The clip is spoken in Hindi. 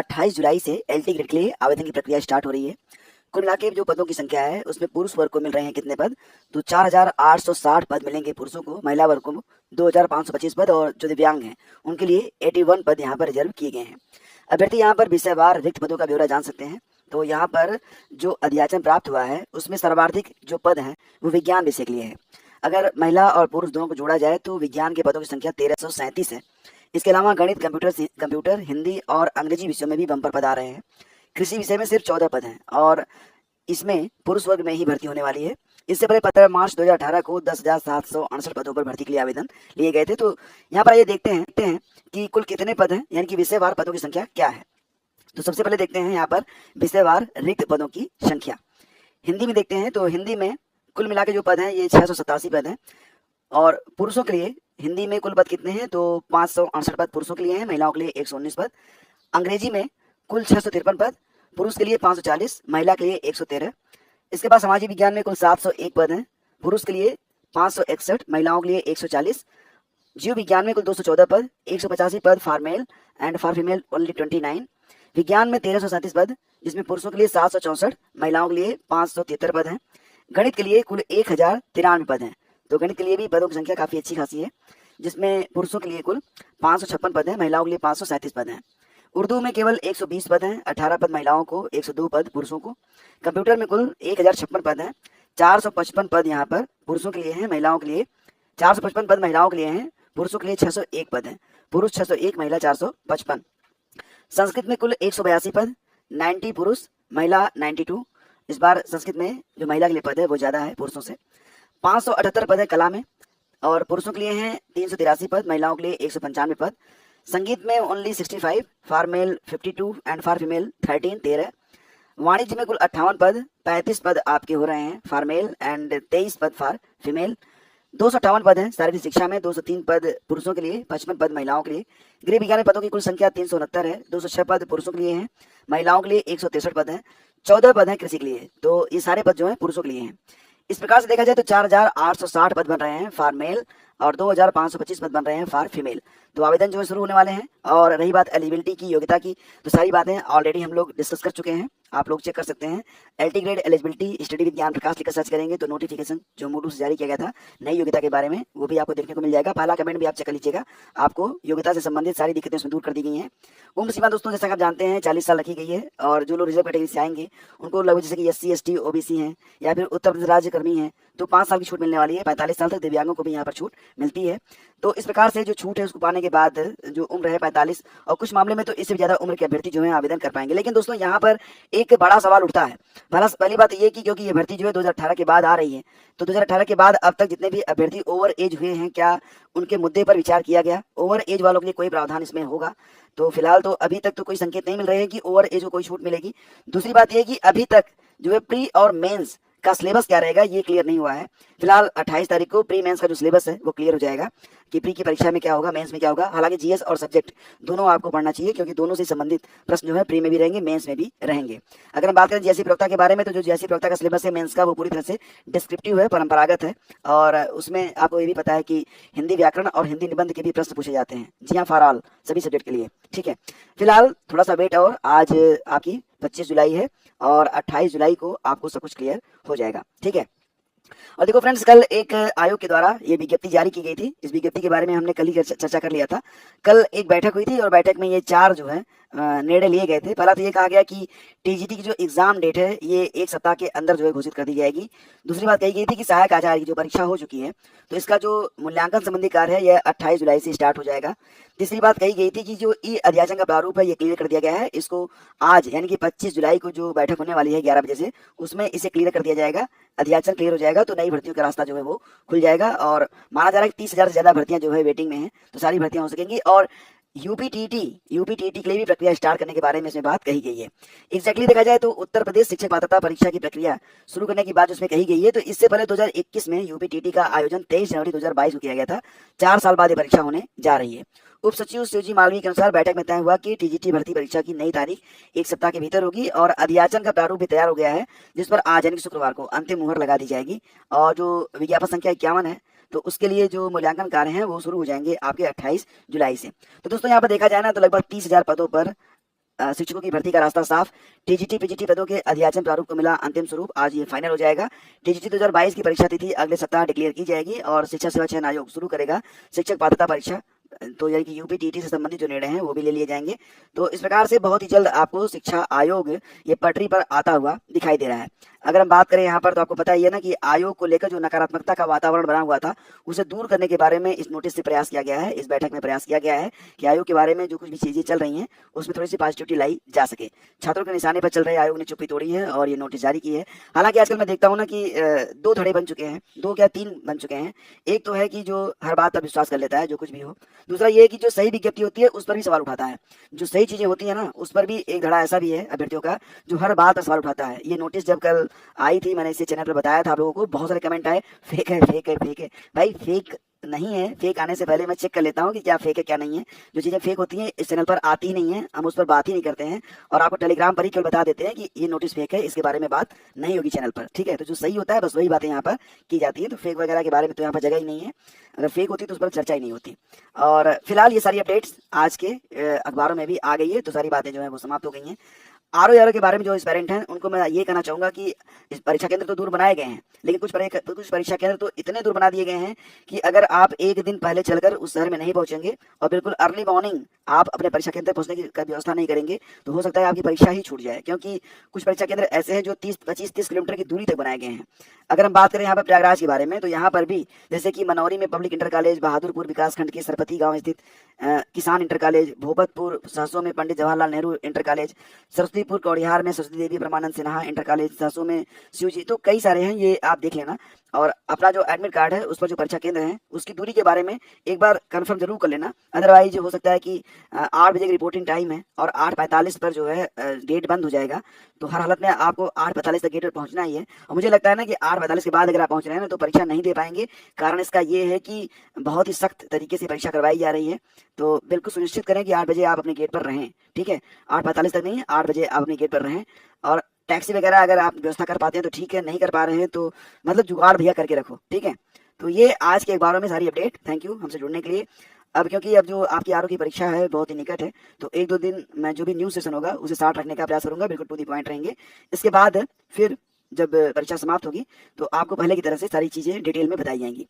28 जुलाई से एलटी ग्रेड के लिए आवेदन की प्रक्रिया स्टार्ट हो रही है। कुल मिला के जो पदों की संख्या है उसमें पुरुष वर्ग को मिल रहे हैं कितने पद, तो 4860 पद मिलेंगे पुरुषों को। महिला वर्ग को 2525 पद और जो दिव्यांग हैं उनके लिए 81 पद यहाँ पर रिजर्व किए गए हैं। अभ्यर्थी यहाँ पर विषयवार रिक्त पदों का ब्यौरा जान सकते हैं। तो यहाँ पर जो अध्याचन प्राप्त हुआ है उसमें सर्वाधिक जो पद हैं वो विज्ञान विषय के लिए है। अगर महिला और पुरुष दोनों को जोड़ा जाए तो विज्ञान के पदों की संख्या 1337 है। इसके अलावा गणित, कंप्यूटर, हिंदी और अंग्रेजी विषयों में भी बम्पर पद आ रहे हैं। कृषि विषय में सिर्फ 14 पद हैं और इसमें पुरुष वर्ग में ही भर्ती होने वाली है। इससे पहले 15 मार्च 2018 को 10,768 पदों पर भर्ती के लिए आवेदन लिए गए थे। तो यहाँ पर ये देखते हैं कि कुल कितने पद हैं, यानी कि विषयवार पदों की संख्या क्या है। तो सबसे पहले देखते हैं यहाँ पर विषयवार रिक्त पदों की संख्या। हिंदी में देखते हैं तो हिंदी में कुल मिला के जो पद हैं ये 687 पद हैं और पुरुषों के लिए हिंदी में कुल पद कितने हैं, तो 568 पद पुरुषों के लिए हैं, महिलाओं के लिए 119 पद। अंग्रेजी में कुल 653 पद, पुरुष के लिए 540, महिला के लिए 113। इसके बाद सामाजिक विज्ञान में कुल 701 पद हैं, पुरुष के लिए 561, महिलाओं के लिए 140। जीव विज्ञान में कुल 214 पद, 185 पद for male and for female only 29। विज्ञान में 1337 पद, जिसमें पुरुषों के लिए 764, महिलाओं के लिए 573 पद हैं। गणित के लिए कुल 1093 पद हैं। तो गणित के लिए भी पदों की संख्या काफ़ी अच्छी खासी है, जिसमें पुरुषों के लिए कुल 556 पद हैं, महिलाओं के लिए 537 पद हैं। उर्दू में केवल 120 पद हैं, 18 पद महिलाओं को, 102 पद पुरुषों को। कंप्यूटर में कुल 1056 पद हैं, 455 पद यहाँ पर पुरुषों के लिए हैं, महिलाओं के लिए 455 पद महिलाओं के लिए हैं, पुरुषों के लिए 601 पद हैं, पुरुष 601, महिला 455। संस्कृत में कुल 182 पद, 90 पुरुष, महिला 92। इस बार संस्कृत में जो महिला के लिए पद है वो ज़्यादा है पुरुषों से। 578 पद है कला में और पुरुषों के लिए हैं 383 पद, महिलाओं के लिए 195 पद। संगीत में only 65, for male 52 and for female 13। वाणिज्य में कुल 58 पद, 35 पद आपके हो रहे हैं फॉर मेल एंड 23 पद फॉर फीमेल। 258 पद हैं शारीरिक शिक्षा में, 203 पद पुरुषों के लिए, 55 पद महिलाओं के लिए। गृह विज्ञान में पदों की कुल संख्या 369 है, 206 पद पुरुषों के लिए हैं, महिलाओं के लिए 163 पद हैं, 14 पद हैं कृषि के लिए। तो ये सारे पद जो हैं पुरुषों के लिए हैं। इस प्रकार से देखा जाए तो 4860 पद बन रहे हैं फॉर मेल और 2525 पद बन रहे हैं फॉर फीमेल। तो आवेदन जो है शुरू होने वाले हैं। और रही बात एलिजिबिलिटी की, योग्यता की, तो सारी बातें ऑलरेडी हम लोग डिस्कस कर चुके हैं, आप लोग चेक कर सकते हैं। LT grade eligibility study with ज्ञान प्रकाश लिखकर सर्च करेंगे तो नोटिफिकेशन जो मूडू से जारी किया गया था नई योग्यता के बारे में वो भी आपको देखने को मिल जाएगा। पहला कमेंट भी आप चेक कर लीजिएगा, आपको योग्यता से संबंधित सारी दिक्कतें उसमें दूर कर दी गई हैं। उम्र सीमा दोस्तों जैसा कि आप जानते हैं 40 साल रखी गई है और जो लोग रिजर्व कैटेगरी से आएंगे उनको लगभग जैसे कि SC ST OBC हैं या फिर उत्तर प्रदेश राज्य कर्मी हैं तो 5 साल की छूट मिलने वाली है। 45 साल तक दिव्यांगों को भी यहाँ पर छूट मिलती है। तो इस प्रकार से जो छूट है उसको पाने के बाद जो उम्र है 45 और कुछ मामले में तो इससे भी ज्यादा उम्र के अभ्यर्थी जो है आवेदन कर पाएंगे। लेकिन दोस्तों यहाँ पर एक बड़ा सवाल उठता है। पहली बात ये कि क्योंकि ये भर्ती जो है 2018 के बाद आ रही है, तो 2018 के बाद अब तक जितने भी अभ्यर्थी ओवर एज हुए हैं क्या उनके मुद्दे पर विचार किया गया? ओवर एज वालों के लिए कोई प्रावधान इसमें होगा? तो फिलहाल तो अभी तक तो कोई संकेत नहीं मिल रहे हैं कि ओवर एज को कोई छूट मिलेगी। दूसरी बात यह कि अभी तक जो है प्री और मेंस का सिलेबस क्या रहेगा ये क्लियर नहीं हुआ है। फिलहाल 28 तारीख को प्री मेंस का जो सिलेबस है वो क्लियर हो जाएगा कि प्री की परीक्षा में क्या होगा, मेंस में क्या होगा। हालांकि जीएस और सब्जेक्ट दोनों आपको पढ़ना चाहिए क्योंकि दोनों से संबंधित प्रश्न जो है प्री में भी रहेंगे, मेंस में भी रहेंगे। अगर हम बात करें जीएससी प्रवक्ता के बारे में तो जो जीएससी प्रवक्ता का सिलेबस है मेंस का वो पूरी तरह से डिस्क्रिप्टिव है, परंपरागत है और उसमें आपको ये भी पता है कि हिंदी व्याकरण और हिंदी निबंध के भी प्रश्न पूछे जाते हैं। जी हाँ, फॉर ऑल सभी सब्जेक्ट के लिए। ठीक है, फिलहाल थोड़ा सा वेट और आज आपकी 25 जुलाई है और 28 जुलाई को आपको सब कुछ क्लियर हो जाएगा। ठीक है, और देखो फ्रेंड्स, कल एक आयोग के द्वारा ये विज्ञप्ति जारी की गई थी। इस विज्ञप्ति के बारे में हमने कल ही चर्चा कर लिया था। कल एक बैठक हुई थी और बैठक में ये 4 जो है निर्णय लिए गए थे। पहला तो ये कहा गया कि टीजीटी की जो एग्जाम डेट है ये 1 सप्ताह के अंदर जो है घोषित कर दी जाएगी। दूसरी बात कही गई थी कि सहायक आचार्य की जो परीक्षा हो चुकी है तो इसका जो मूल्यांकन संबंधी कार्य है यह 28 जुलाई से स्टार्ट हो जाएगा। तीसरी बात कही गई थी कि जो ई अध्याचन का प्रारूप है ये क्लियर कर दिया गया है। इसको आज यानी कि 25 जुलाई को जो बैठक होने वाली है 11 बजे से, उसमें इसे क्लियर कर दिया जाएगा। अध्याचन क्लियर हो जाएगा तो नई भर्तियों का रास्ता जो है वो खुल जाएगा और माना जा रहा है कि 30,000 से ज्यादा भर्तियां जो है वेटिंग में हैं, तो सारी भर्तियां हो सकेंगी। और यूपीटीटी के लिए भी प्रक्रिया स्टार्ट करने के बारे में इसमें बात कही गई है। एग्जैक्टली देखा जाए तो उत्तर प्रदेश शिक्षक पात्रता परीक्षा की प्रक्रिया शुरू करने की बात उसमें कही गई है। तो इससे पहले 2021 में यूपीटीटी का आयोजन 23 जनवरी 2022 को किया गया था। 4 साल बाद ये परीक्षा होने जा रही है। उप सचिव शिवजी मालवीय के अनुसार बैठक में तय हुआ कि टीजीटी भर्ती परीक्षा की नई तारीख 1 सप्ताह के भीतर होगी और अध्याचन का प्रारूप भी तैयार हो गया है, जिस पर आज यानी कि शुक्रवार को अंतिम मुहर लगा दी जाएगी। और जो विज्ञापन संख्या 51 है तो उसके लिए जो मूल्यांकन कार्य हैं वो शुरू हो जाएंगे आपके 28 जुलाई से। तो दोस्तों यहाँ पर देखा जाए ना तो लगभग 30,000 पदों पर शिक्षकों की भर्ती का रास्ता साफ। टीजीटी पीजीटी पदों के अधियाचन प्रारूप को मिला अंतिम स्वरूप, आज ये फाइनल हो जाएगा। टीजीटी 2022 की परीक्षा तिथि अगले सप्ताह डिक्लेयर की जाएगी और शिक्षा सेवा चयन आयोग शुरू करेगा शिक्षक पात्रता परीक्षा। तो यानी कि यूपी टीटी से संबंधित जो निर्णय हैं वो भी ले लिए जाएंगे। तो इस प्रकार से बहुत ही जल्द आपको शिक्षा आयोग ये पटरी पर आता हुआ दिखाई दे रहा है। अगर हम बात करें यहाँ पर तो आपको पता ही है ना कि आयोग को लेकर जो नकारात्मकता का वातावरण बना हुआ था उसे दूर करने के बारे में इस नोटिस से प्रयास किया गया है, इस बैठक में प्रयास किया गया है कि आयोग के बारे में जो कुछ भी चीजें चल रही हैं उसमें थोड़ी सी पॉजिटिविटी लाई जा सके। छात्रों के निशाने पर चल रहे आयोग ने चुप्पी तोड़ी है और ये नोटिस जारी की है। हालांकि आजकल मैं देखता हूँ ना कि दो धड़े बन चुके हैं, दो क्या तीन बन चुके हैं। एक तो है कि जो हर बात पर विश्वास कर लेता है जो कुछ भी हो, दूसरा ये है कि जो सही विज्ञप्ति होती है उस पर भी सवाल उठाता है, जो सही चीजें होती है ना उस पर भी एक धड़ा ऐसा भी है अभ्यर्थियों का जो हर बात पर सवाल उठाता है। ये नोटिस जब कल आई थी मैंने इसे चैनल पर बताया था आप लोगों को, बहुत सारे कमेंट आए फेक है फेक है फेक है। भाई फेक नहीं है, फेक आने से पहले मैं चेक कर लेता हूँ कि क्या फेक है क्या नहीं है। जो चीजें फेक होती हैं इस चैनल पर आती ही नहीं है, हम उस पर बात ही नहीं करते हैं और आपको टेलीग्राम पर ही केवल बता देते हैं कि ये नोटिस फेक है, इसके बारे में बात नहीं होगी चैनल पर, ठीक है। तो जो सही होता है बस वही बातें यहाँ पर की जाती है, तो फेक वगैरह के बारे में तो यहाँ पर जगह ही नहीं है। अगर फेक होती तो उस पर चर्चा ही नहीं होती। और फिलहाल ये सारी अपडेट्स आज के अखबारों में भी आ गई है, तो सारी बातें जो है वो समाप्त हो गई हैं। आरओ के बारे में जो एस्पायरेंट हैं उनको मैं ये कहना चाहूंगा कि इस परीक्षा केंद्र तो दूर बनाए गए हैं, लेकिन कुछ परीक्षा केंद्र तो इतने दूर बना दिए गए हैं कि अगर आप एक दिन पहले चलकर उस शहर में नहीं पहुंचेंगे और बिल्कुल अर्ली मॉर्निंग आप अपने परीक्षा केंद्र पहुंचने की व्यवस्था नहीं करेंगे तो हो सकता है आपकी परीक्षा ही छूट जाए, क्योंकि कुछ परीक्षा केंद्र ऐसे हैं जो 25-30 किलोमीटर की दूरी तक बनाए गए हैं। अगर हम बात करें यहाँ पर प्रयागराज के बारे में तो यहाँ पर भी जैसे कि मनौरी में पब्लिक इंटर कॉलेज, बहादुरपुर विकासखंड के सरपति गांव स्थित किसान इंटर कॉलेज, भोपतपुर सहसों में पंडित जवाहरलाल नेहरू इंटर कॉलेज, सरस्वतीपुर कौड़िहार में सरस्वती देवी ब्रह्मानंद सिन्हा इंटर कॉलेज, सहसों में शिवजी, तो कई सारे हैं, ये आप देख लेना। और अपना जो एडमिट कार्ड है उस पर जो परीक्षा केंद्र है उसकी दूरी के बारे में एक बार कंफर्म जरूर कर लेना, अदरवाइज हो सकता है कि 8 बजे की रिपोर्टिंग टाइम है और 8:45 पर जो है गेट बंद हो जाएगा, तो हर हालत में आपको 8:45 तक गेट पर पहुंचना ही है। और मुझे लगता है ना कि 8:45 के बाद अगर आप पहुंच रहे हैं ना तो परीक्षा नहीं दे पाएंगे। कारण इसका ये है कि बहुत ही सख्त तरीके से परीक्षा करवाई जा रही है, तो बिल्कुल सुनिश्चित करें कि 8 बजे आप अपने गेट पर रहें, ठीक है। 8:45 तक नहीं, 8 बजे आप अपने गेट पर रहें। और टैक्सी वगैरह अगर आप व्यवस्था कर पाते हैं तो ठीक है, नहीं कर पा रहे हैं तो मतलब जुगाड़ भैया करके रखो, ठीक है। तो ये आज के अखबारों में सारी अपडेट। थैंक यू हमसे जुड़ने के लिए। अब क्योंकि अब जो आपकी आरओ की परीक्षा है बहुत ही निकट है, तो 1-2 दिन मैं जो भी न्यूज़ सेशन होगा उसे शार्ट रखने का प्रयास करूंगा, बिल्कुल टू दी पॉइंट रहेंगे। इसके बाद फिर जब परीक्षा समाप्त होगी तो आपको पहले की तरह से सारी चीज़ें डिटेल में बताई जाएंगी।